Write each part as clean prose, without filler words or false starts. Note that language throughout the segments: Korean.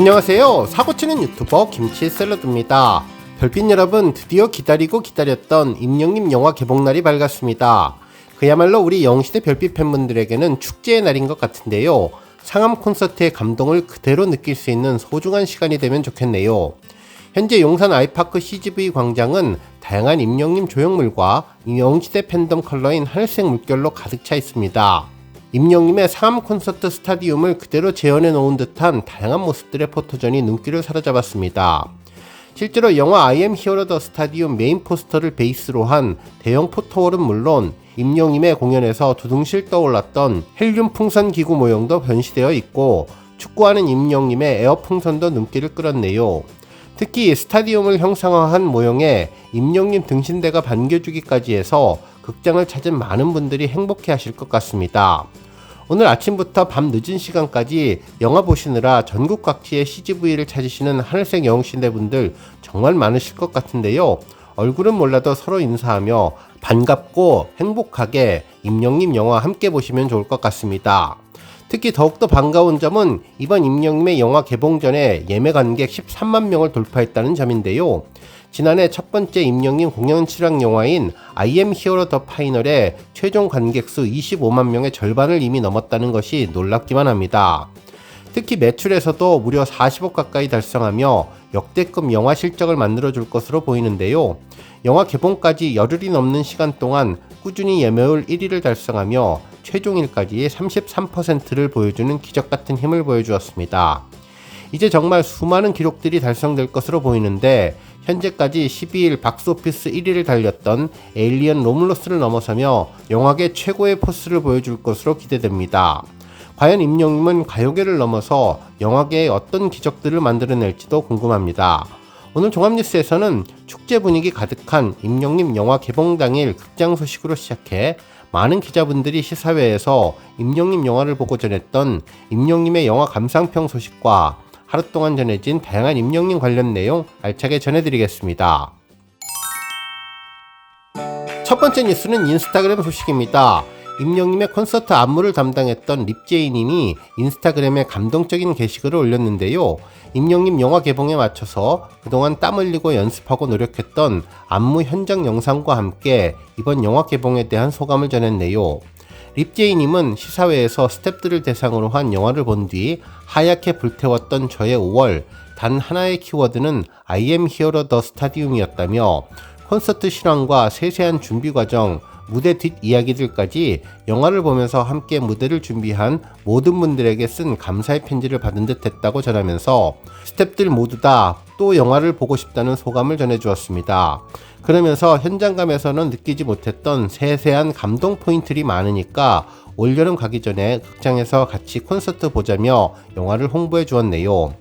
안녕하세요. 사고치는 유튜버 김치샐러드입니다. 별빛 여러분, 드디어 기다리고 기다렸던 임영님 영화 개봉날이 밝았습니다. 그야말로 우리 영웅시대 별빛 팬분들에게는 축제의 날인 것 같은데요. 상암 콘서트의 감동을 그대로 느낄 수 있는 소중한 시간이 되면 좋겠네요. 현재 용산 아이파크 CGV 광장은 다양한 임영님 조형물과 영웅시대 팬덤 컬러인 하늘색 물결로 가득 차 있습니다. 임영님의 상암 콘서트 스타디움을 그대로 재현해 놓은 듯한 다양한 모습들의 포토전이 눈길을 사로잡았습니다. 실제로 영화 I am hero the 스타디움 메인 포스터를 베이스로 한 대형 포토월은 물론 임영님의 공연에서 두둥실 떠올랐던 헬륨 풍선 기구 모형도 변시되어 있고 축구하는 임영님의 에어 풍선도 눈길을 끌었네요. 특히 스타디움을 형상화한 모형에 임영님 등신대가 반겨주기까지 해서 극장을 찾은 많은 분들이 행복해 하실 것 같습니다. 오늘 아침부터 밤 늦은 시간까지 영화 보시느라 전국 각지의 CGV를 찾으시는 하늘색 영웅시대 분들 정말 많으실 것 같은데요. 얼굴은 몰라도 서로 인사하며 반갑고 행복하게 임영님 영화 함께 보시면 좋을 것 같습니다. 특히 더욱더 반가운 점은 이번 임영님의 영화 개봉 전에 예매 관객 13만 명을 돌파했다는 점인데요. 지난해 첫 번째 임영님 공연 출연 영화인 I am hero the final의 최종 관객수 25만 명의 절반을 이미 넘었다는 것이 놀랍기만 합니다. 특히 매출에서도 무려 40억 가까이 달성하며 역대급 영화 실적을 만들어줄 것으로 보이는데요. 영화 개봉까지 열흘이 넘는 시간 동안 꾸준히 예매율 1위를 달성하며 최종일까지 33%를 보여주는 기적같은 힘을 보여주었습니다. 이제 정말 수많은 기록들이 달성될 것으로 보이는데 현재까지 12일 박스오피스 1위를 달렸던 에일리언 로물러스를 넘어서며 영화계 최고의 포스를 보여줄 것으로 기대됩니다. 과연 임영님은 가요계를 넘어서 영화계에 어떤 기적들을 만들어낼지도 궁금합니다. 오늘 종합뉴스에서는 축제 분위기 가득한 임영님 영화 개봉 당일 극장 소식으로 시작해 많은 기자분들이 시사회에서 임영님 영화를 보고 전했던 임영님의 영화 감상평 소식과 하루 동안 전해진 다양한 임영님 관련 내용 알차게 전해드리겠습니다. 첫 번째 뉴스는 인스타그램 소식입니다. 임영님의 콘서트 안무를 담당했던 립제이님이 인스타그램에 감동적인 게시글을 올렸는데요. 임영님 영화 개봉에 맞춰서 그동안 땀 흘리고 연습하고 노력했던 안무 현장 영상과 함께 이번 영화 개봉에 대한 소감을 전했네요. 립제이님은 시사회에서 스태프들을 대상으로 한 영화를 본 뒤 하얗게 불태웠던 저의 5월, 단 하나의 키워드는 I am hero the 스타디움이었다며 콘서트 실황과 세세한 준비 과정, 무대 뒷 이야기들까지 영화를 보면서 함께 무대를 준비한 모든 분들에게 쓴 감사의 편지를 받은 듯 했다고 전하면서 스태프들 모두 다 또 영화를 보고 싶다는 소감을 전해주었습니다. 그러면서 현장감에서는 느끼지 못했던 세세한 감동 포인트들이 많으니까 올여름 가기 전에 극장에서 같이 콘서트 보자며 영화를 홍보해 주었네요.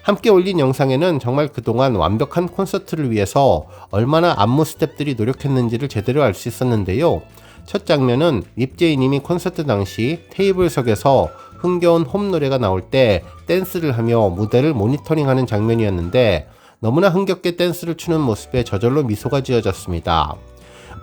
함께 올린 영상에는 정말 그동안 완벽한 콘서트를 위해서 얼마나 안무 스태프들이 노력했는지를 제대로 알 수 있었는데요. 첫 장면은 립제이님이 콘서트 당시 테이블석에서 흥겨운 홈 노래가 나올 때 댄스를 하며 무대를 모니터링하는 장면이었는데 너무나 흥겹게 댄스를 추는 모습에 저절로 미소가 지어졌습니다.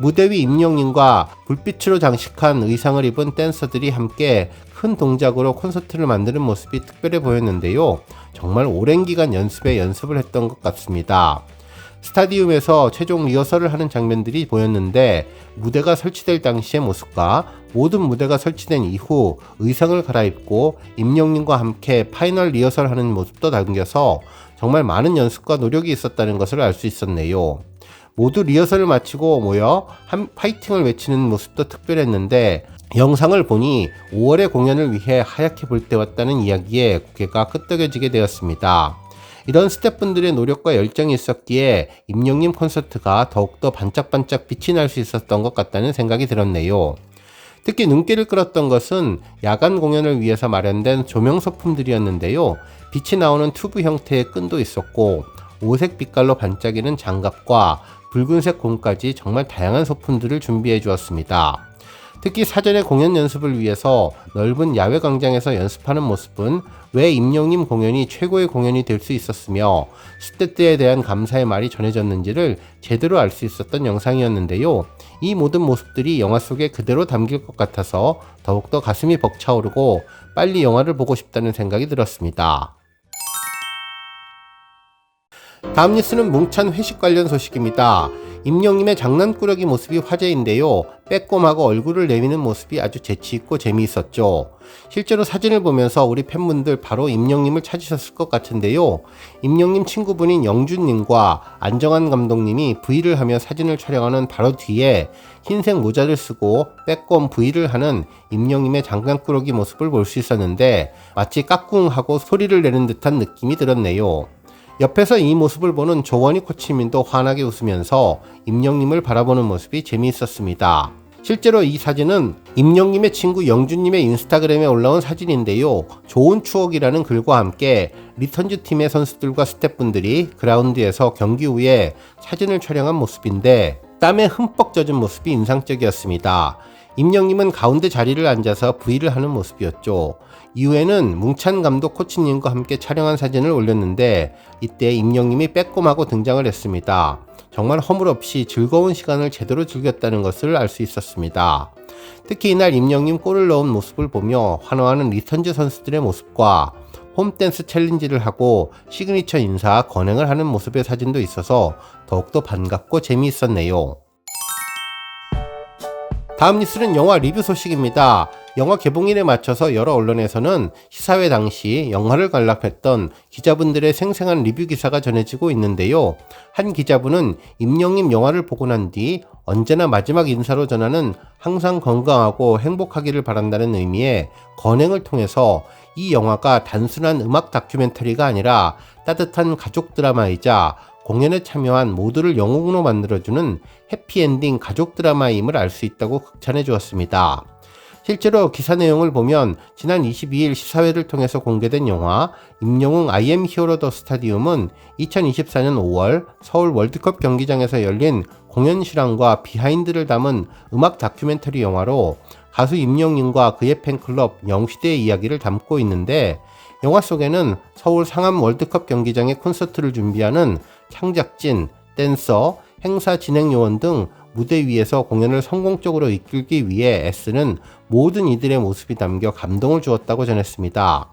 무대 위 임영님과 불빛으로 장식한 의상을 입은 댄서들이 함께 큰 동작으로 콘서트를 만드는 모습이 특별해 보였는데요. 정말 오랜 기간 연습을 했던 것 같습니다. 스타디움에서 최종 리허설을 하는 장면들이 보였는데 무대가 설치될 당시의 모습과 모든 무대가 설치된 이후 의상을 갈아입고 임영님과 함께 파이널 리허설하는 모습도 담겨서 정말 많은 연습과 노력이 있었다는 것을 알 수 있었네요. 모두 리허설을 마치고 모여 파이팅을 외치는 모습도 특별했는데 영상을 보니 5월의 공연을 위해 하얗게 불태웠다는 이야기에 고개가 끄덕여지게 되었습니다. 이런 스태프분들의 노력과 열정이 있었기에 임영님 콘서트가 더욱더 반짝반짝 빛이 날 수 있었던 것 같다는 생각이 들었네요. 특히 눈길을 끌었던 것은 야간 공연을 위해서 마련된 조명 소품들이었는데요. 빛이 나오는 튜브 형태의 끈도 있었고 오색 빛깔로 반짝이는 장갑과 붉은색 곰까지 정말 다양한 소품들을 준비해 주었습니다. 특히 사전에 공연 연습을 위해서 넓은 야외 광장에서 연습하는 모습은 왜 임영님 공연이 최고의 공연이 될 수 있었으며 스태프들에 대한 감사의 말이 전해졌는지를 제대로 알 수 있었던 영상이었는데요. 이 모든 모습들이 영화 속에 그대로 담길 것 같아서 더욱더 가슴이 벅차오르고 빨리 영화를 보고 싶다는 생각이 들었습니다. 다음 뉴스는 뭉찬 회식 관련 소식입니다. 임영님의 장난꾸러기 모습이 화제인데요. 빼꼼하고 얼굴을 내미는 모습이 아주 재치있고 재미있었죠. 실제로 사진을 보면서 우리 팬분들 바로 임영님을 찾으셨을 것 같은데요. 임영님 친구분인 영준님과 안정환 감독님이 V를 하며 사진을 촬영하는 바로 뒤에 흰색 모자를 쓰고 빼꼼 V를 하는 임영님의 장난꾸러기 모습을 볼 수 있었는데 마치 까꿍하고 소리를 내는 듯한 느낌이 들었네요. 옆에서 이 모습을 보는 조원희 코치님도 환하게 웃으면서 임영님을 바라보는 모습이 재미있었습니다. 실제로 이 사진은 임영님의 친구 영준님의 인스타그램에 올라온 사진인데요. 좋은 추억이라는 글과 함께 리턴즈 팀의 선수들과 스태프분들이 그라운드에서 경기 후에 사진을 촬영한 모습인데 땀에 흠뻑 젖은 모습이 인상적이었습니다. 임영님은 가운데 자리를 앉아서 V를 하는 모습이었죠. 이후에는 뭉찬 감독 코치님과 함께 촬영한 사진을 올렸는데 이때 임영님이 빼꼼하고 등장을 했습니다. 정말 허물없이 즐거운 시간을 제대로 즐겼다는 것을 알 수 있었습니다. 특히 이날 임영님 골을 넣은 모습을 보며 환호하는 리턴즈 선수들의 모습과 홈댄스 챌린지를 하고 시그니처 인사 건행을 하는 모습의 사진도 있어서 더욱더 반갑고 재미있었네요. 다음 뉴스는 영화 리뷰 소식입니다. 영화 개봉일에 맞춰서 여러 언론에서는 시사회 당시 영화를 관람했던 기자분들의 생생한 리뷰 기사가 전해지고 있는데요. 한 기자분은 임영님 영화를 보고 난 뒤 언제나 마지막 인사로 전하는 항상 건강하고 행복하기를 바란다는 의미의 건행을 통해서 이 영화가 단순한 음악 다큐멘터리가 아니라 따뜻한 가족 드라마이자 공연에 참여한 모두를 영웅으로 만들어주는 해피엔딩 가족 드라마임을 알 수 있다고 극찬해 주었습니다. 실제로 기사 내용을 보면 지난 22일 시사회를 통해서 공개된 영화 임영웅 I am hero the stadium은 2024년 5월 서울 월드컵 경기장에서 열린 공연 실황과 비하인드를 담은 음악 다큐멘터리 영화로 가수 임영웅과 그의 팬클럽 영시대의 이야기를 담고 있는데 영화 속에는 서울 상암 월드컵 경기장의 콘서트를 준비하는 창작진, 댄서, 행사 진행 요원 등 무대 위에서 공연을 성공적으로 이끌기 위해 애쓰는 모든 이들의 모습이 담겨 감동을 주었다고 전했습니다.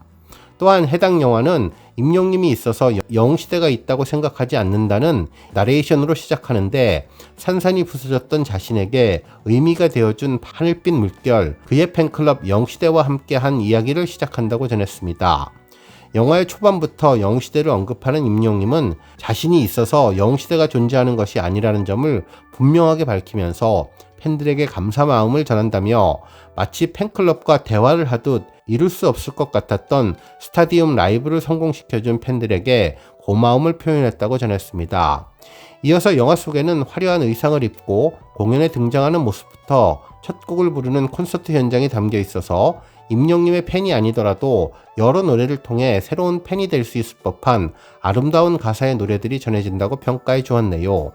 또한 해당 영화는 임영님이 있어서 영웅시대가 있다고 생각하지 않는다는 나레이션으로 시작하는데 산산이 부서졌던 자신에게 의미가 되어준 하늘빛 물결, 그의 팬클럽 영시대와 함께한 이야기를 시작한다고 전했습니다. 영화의 초반부터 영웅시대를 언급하는 임영님은 자신이 있어서 영웅시대가 존재하는 것이 아니라는 점을 분명하게 밝히면서 팬들에게 감사 마음을 전한다며 마치 팬클럽과 대화를 하듯 이룰 수 없을 것 같았던 스타디움 라이브를 성공시켜준 팬들에게 고마움을 표현했다고 전했습니다. 이어서 영화 속에는 화려한 의상을 입고 공연에 등장하는 모습부터 첫 곡을 부르는 콘서트 현장이 담겨 있어서 임영님의 팬이 아니더라도 여러 노래를 통해 새로운 팬이 될 수 있을 법한 아름다운 가사의 노래들이 전해진다고 평가해 주었네요.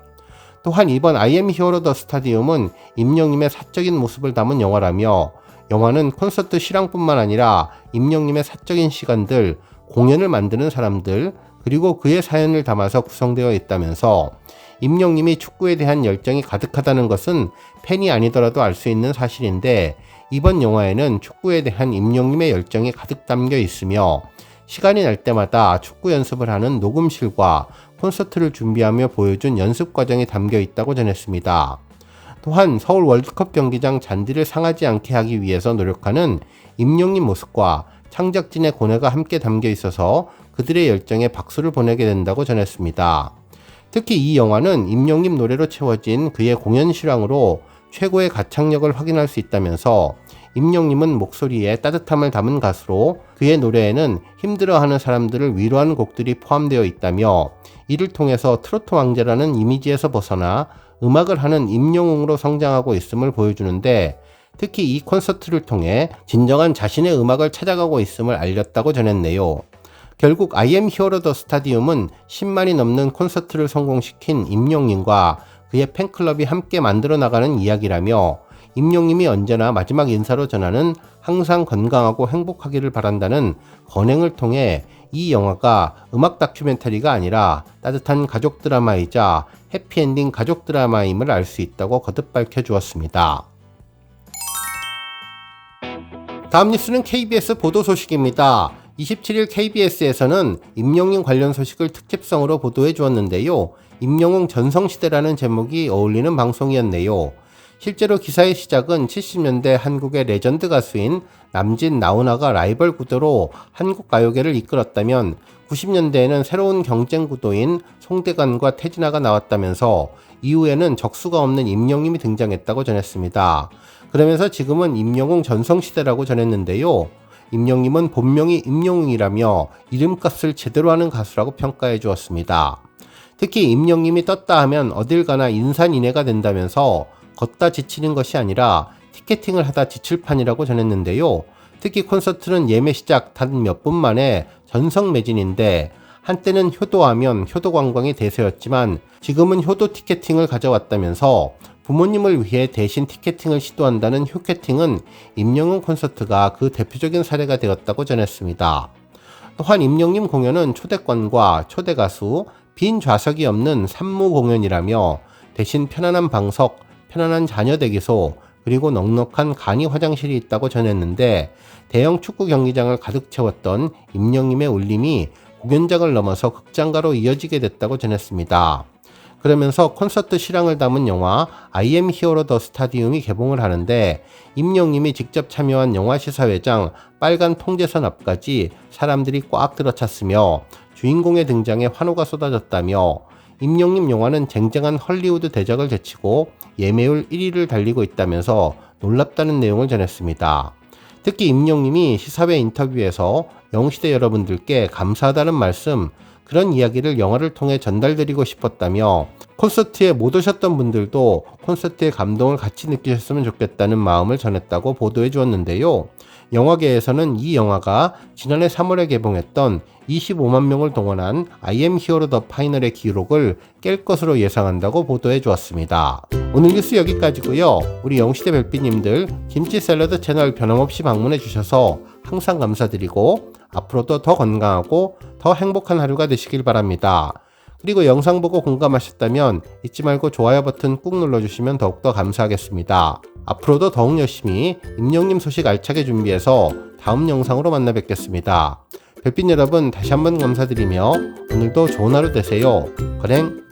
또한 이번 I am hero the stadium은 임영님의 사적인 모습을 담은 영화라며 영화는 콘서트 실황뿐만 아니라 임영님의 사적인 시간들, 공연을 만드는 사람들, 그리고 그의 사연을 담아서 구성되어 있다면서 임영님이 축구에 대한 열정이 가득하다는 것은 팬이 아니더라도 알 수 있는 사실인데 이번 영화에는 축구에 대한 임영님의 열정이 가득 담겨 있으며 시간이 날 때마다 축구 연습을 하는 녹음실과 콘서트를 준비하며 보여준 연습 과정이 담겨 있다고 전했습니다. 또한 서울 월드컵 경기장 잔디를 상하지 않게 하기 위해서 노력하는 임영님 모습과 창작진의 고뇌가 함께 담겨 있어서 그들의 열정에 박수를 보내게 된다고 전했습니다. 특히 이 영화는 임영님 노래로 채워진 그의 공연 실황으로 최고의 가창력을 확인할 수 있다면서 임영님은 목소리에 따뜻함을 담은 가수로 그의 노래에는 힘들어하는 사람들을 위로하는 곡들이 포함되어 있다며 이를 통해서 트로트 왕자라는 이미지에서 벗어나 음악을 하는 임영웅으로 성장하고 있음을 보여주는데 특히 이 콘서트를 통해 진정한 자신의 음악을 찾아가고 있음을 알렸다고 전했네요. 결국 I am hero the stadium은 10만이 넘는 콘서트를 성공시킨 임영님과 그의 팬클럽이 함께 만들어 나가는 이야기라며 임영님이 언제나 마지막 인사로 전하는 항상 건강하고 행복하기를 바란다는 건행을 통해 이 영화가 음악 다큐멘터리가 아니라 따뜻한 가족 드라마이자 해피엔딩 가족 드라마임을 알 수 있다고 거듭 밝혀주었습니다. 다음 뉴스는 KBS 보도 소식입니다. 27일 KBS에서는 임영웅 관련 소식을 특집성으로 보도해 주었는데요. 임영웅 전성시대라는 제목이 어울리는 방송이었네요. 실제로 기사의 시작은 70년대 한국의 레전드 가수인 남진, 나훈아가 라이벌 구도로 한국 가요계를 이끌었다면 90년대에는 새로운 경쟁 구도인 송대관과 태진아가 나왔다면서 이후에는 적수가 없는 임영웅이 등장했다고 전했습니다. 그러면서 지금은 임영웅 전성시대라고 전했는데요. 임영웅은 본명이 임영웅이라며 이름값을 제대로 하는 가수라고 평가해 주었습니다. 특히 임영웅이 떴다 하면 어딜 가나 인산인해가 된다면서 걷다 지치는 것이 아니라 티켓팅을 하다 지칠 판이라고 전했는데요. 특히 콘서트는 예매 시작 단 몇 분 만에 전성 매진인데 한때는 효도하면 효도 관광이 대세였지만 지금은 효도 티켓팅을 가져왔다면서 부모님을 위해 대신 티켓팅을 시도한다는 효캐팅은 임영웅 콘서트가 그 대표적인 사례가 되었다고 전했습니다. 또한 임영웅 공연은 초대권과 초대 가수, 빈 좌석이 없는 산무 공연이라며 대신 편안한 방석, 편안한 자녀 대기소, 그리고 넉넉한 간이 화장실이 있다고 전했는데 대형 축구 경기장을 가득 채웠던 임영웅의 울림이 공연장을 넘어서 극장가로 이어지게 됐다고 전했습니다. 그러면서 콘서트 실황을 담은 영화 I am hero the stadium이 개봉을 하는데 임영웅이 직접 참여한 영화 시사회장 빨간 통제선 앞까지 사람들이 꽉 들어찼으며 주인공의 등장에 환호가 쏟아졌다며 임영웅 영화는 쟁쟁한 헐리우드 대작을 제치고 예매율 1위를 달리고 있다면서 놀랍다는 내용을 전했습니다. 특히 임영웅이 시사회 인터뷰에서 영웅시대 여러분들께 감사하다는 말씀, 그런 이야기를 영화를 통해 전달드리고 싶었다며 콘서트에 못 오셨던 분들도 콘서트의 감동을 같이 느끼셨으면 좋겠다는 마음을 전했다고 보도해 주었는데요. 영화계에서는 이 영화가 지난해 3월에 개봉했던 25만 명을 동원한 I am hero the final의 기록을 깰 것으로 예상한다고 보도해 주었습니다. 오늘 뉴스 여기까지고요. 우리 영웅시대 별빛님들 김치 샐러드 채널 변함없이 방문해 주셔서 항상 감사드리고 앞으로도 더 건강하고 더 행복한 하루가 되시길 바랍니다. 그리고 영상 보고 공감하셨다면 잊지 말고 좋아요 버튼 꾹 눌러주시면 더욱더 감사하겠습니다. 앞으로도 더욱 열심히 임영웅님 소식 알차게 준비해서 다음 영상으로 만나 뵙겠습니다. 별빛 여러분 다시 한번 감사드리며 오늘도 좋은 하루 되세요. 건행